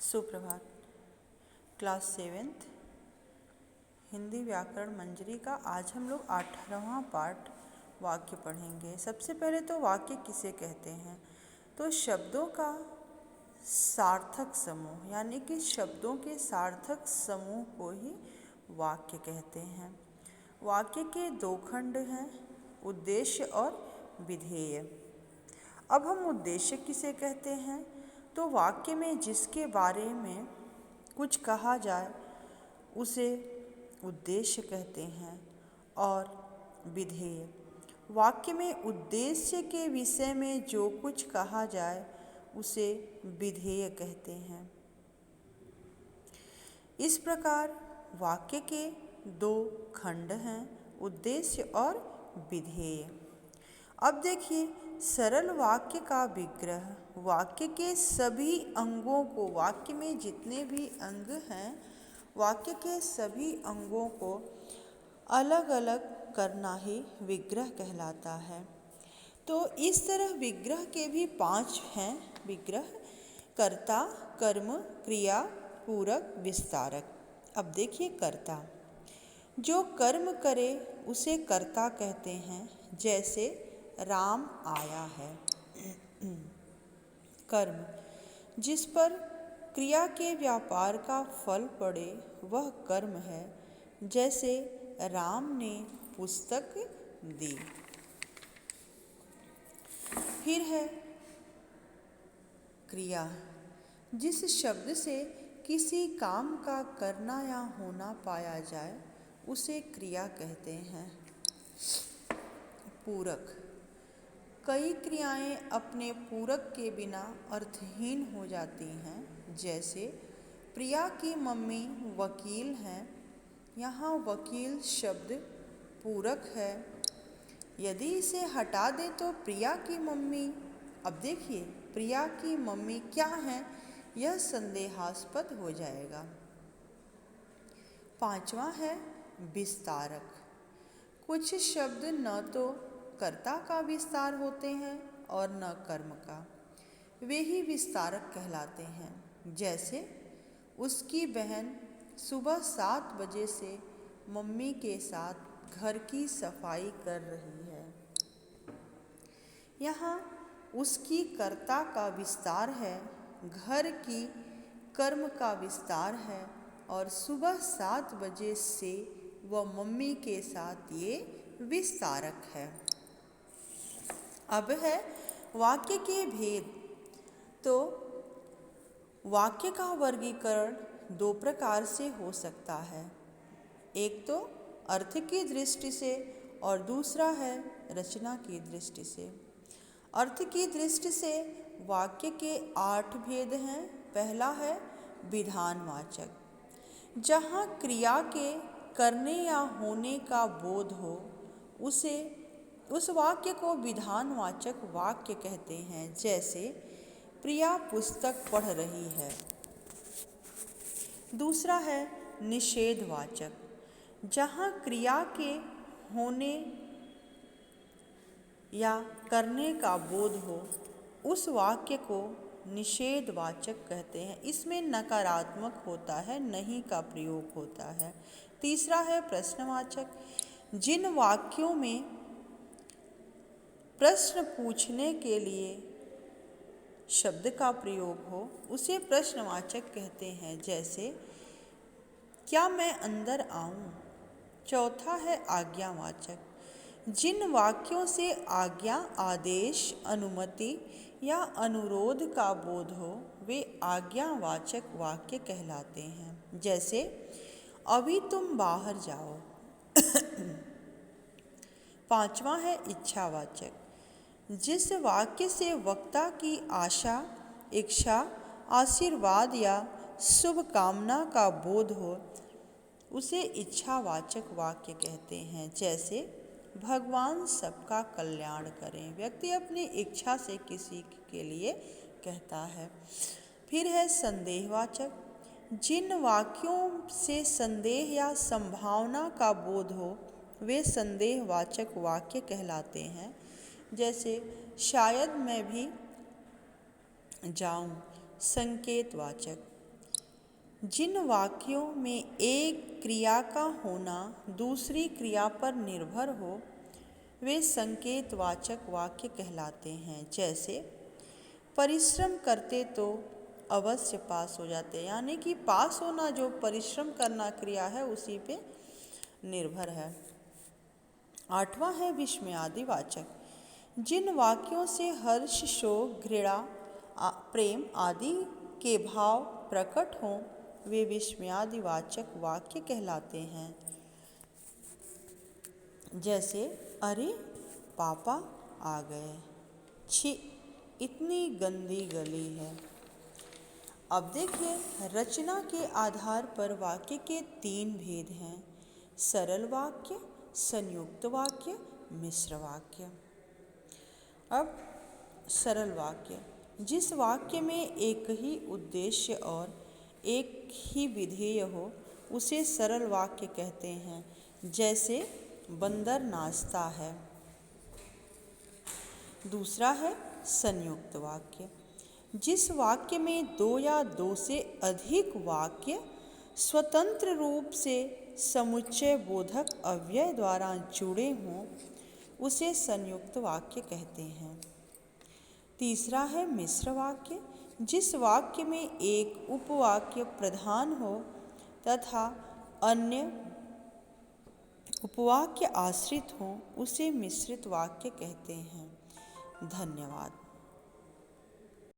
सुप्रभात। Class 7th Hindi व्याकरण मंजरी का आज हम लोग 18वां पार्ट वाक्य पढ़ेंगे। सबसे पहले तो वाक्य किसे कहते हैं? तो शब्दों का सार्थक समूह, यानी कि शब्दों के सार्थक समूह को ही वाक्य कहते हैं। वाक्य के दो खंड हैं, उद्देश्य और विधेय। अब हम उद्देश्य किसे कहते हैं? तो वाक्य में जिसके बारे में कुछ कहा जाए उसे उद्देश्य कहते हैं। और विधेय, वाक्य में उद्देश्य के विषय में जो कुछ कहा जाए उसे विधेय कहते हैं। इस प्रकार वाक्य के दो खंड हैं, उद्देश्य और विधेय। अब देखिए, सरल वाक्य का विग्रह, वाक्य के सभी अंगों को, वाक्य में जितने भी अंग हैं, वाक्य के सभी अंगों को अलग अलग करना ही विग्रह कहलाता है। तो इस तरह विग्रह के भी 5 हैं विग्रह: कर्ता, कर्म, क्रिया, पूरक, विस्तारक। अब देखिए, कर्ता, जो कर्म करे उसे कर्ता कहते हैं। जैसे राम आया है। कर्म, जिस पर क्रिया के व्यापार का फल पड़े वह कर्म है। जैसे राम ने पुस्तक दी। फिर है क्रिया, जिस शब्द से किसी काम का करना या होना पाया जाए उसे क्रिया कहते हैं। पूरक, कई क्रियाएं अपने पूरक के बिना अर्थहीन हो जाती हैं। जैसे प्रिया की मम्मी वकील हैं, यहाँ वकील शब्द पूरक है। यदि इसे हटा दें तो प्रिया की मम्मी, अब देखिए, प्रिया की मम्मी क्या है, यह संदेहास्पद हो जाएगा। 5वां है विस्तारक। कुछ शब्द न तो कर्ता का विस्तार होते हैं और न कर्म का, वे ही विस्तारक कहलाते हैं। जैसे उसकी बहन सुबह 7 बजे से मम्मी के साथ घर की सफाई कर रही है। यहाँ उसकी कर्ता का विस्तार है, घर की कर्म का विस्तार है, और सुबह 7 बजे से वह मम्मी के साथ ये विस्तारक है। अब है वाक्य के भेद। तो वाक्य का वर्गीकरण 2 प्रकार से हो सकता है, एक तो अर्थ की दृष्टि से और दूसरा है रचना की दृष्टि से। अर्थ की दृष्टि से वाक्य के 8 भेद हैं। पहला है विधानवाचक, जहाँ क्रिया के करने या होने का बोध हो उस वाक्य को विधानवाचक वाक्य कहते हैं। जैसे प्रिया पुस्तक पढ़ रही है। दूसरा है निषेधवाचक, जहाँ क्रिया के होने या करने का बोध हो उस वाक्य को निषेधवाचक कहते हैं। इसमें नकारात्मक होता है, नहीं का प्रयोग होता है। तीसरा है प्रश्नवाचक, जिन वाक्यों में प्रश्न पूछने के लिए शब्द का प्रयोग हो उसे प्रश्नवाचक कहते हैं। जैसे क्या मैं अंदर आऊं? चौथा है आज्ञावाचक, जिन वाक्यों से आज्ञा, आदेश, अनुमति या अनुरोध का बोध हो वे आज्ञावाचक वाक्य कहलाते हैं। जैसे अभी तुम बाहर जाओ। 5वां है इच्छावाचक, जिस वाक्य से वक्ता की आशा, इच्छा, आशीर्वाद या शुभ कामना का बोध हो उसे इच्छावाचक वाक्य कहते हैं। जैसे भगवान सबका कल्याण करें, व्यक्ति अपनी इच्छा से किसी के लिए कहता है। फिर है संदेहवाचक, जिन वाक्यों से संदेह या संभावना का बोध हो वे संदेहवाचक वाक्य कहलाते हैं। जैसे शायद मैं भी जाऊं, संकेतवाचक, जिन वाक्यों में एक क्रिया का होना दूसरी क्रिया पर निर्भर हो वे संकेतवाचक वाक्य कहलाते हैं। जैसे परिश्रम करते तो अवश्य पास हो जाते, यानी कि पास होना जो परिश्रम करना क्रिया है उसी पे निर्भर है। 8वां है विस्मयादि वाचक। जिन वाक्यों से हर्ष, शोक, घृणा, प्रेम आदि के भाव प्रकट हों वे विस्मयादि वाचक वाक्य कहलाते हैं। जैसे अरे पापा आ गए, छी इतनी गंदी गली है। अब देखिए रचना के आधार पर वाक्य के 3 भेद हैं: सरल वाक्य, संयुक्त वाक्य, मिश्र वाक्य। अब सरल वाक्य, जिस वाक्य में एक ही उद्देश्य और एक ही विधेय हो उसे सरल वाक्य कहते हैं। जैसे बंदर नाचता है। दूसरा है संयुक्त वाक्य, जिस वाक्य में 2 या 2 से अधिक वाक्य स्वतंत्र रूप से समुच्चय बोधक अव्यय द्वारा जुड़े हों उसे संयुक्त वाक्य कहते हैं। तीसरा है मिश्र वाक्य, जिस वाक्य में एक उपवाक्य प्रधान हो तथा अन्य उपवाक्य आश्रित हों उसे मिश्रित वाक्य कहते हैं। धन्यवाद।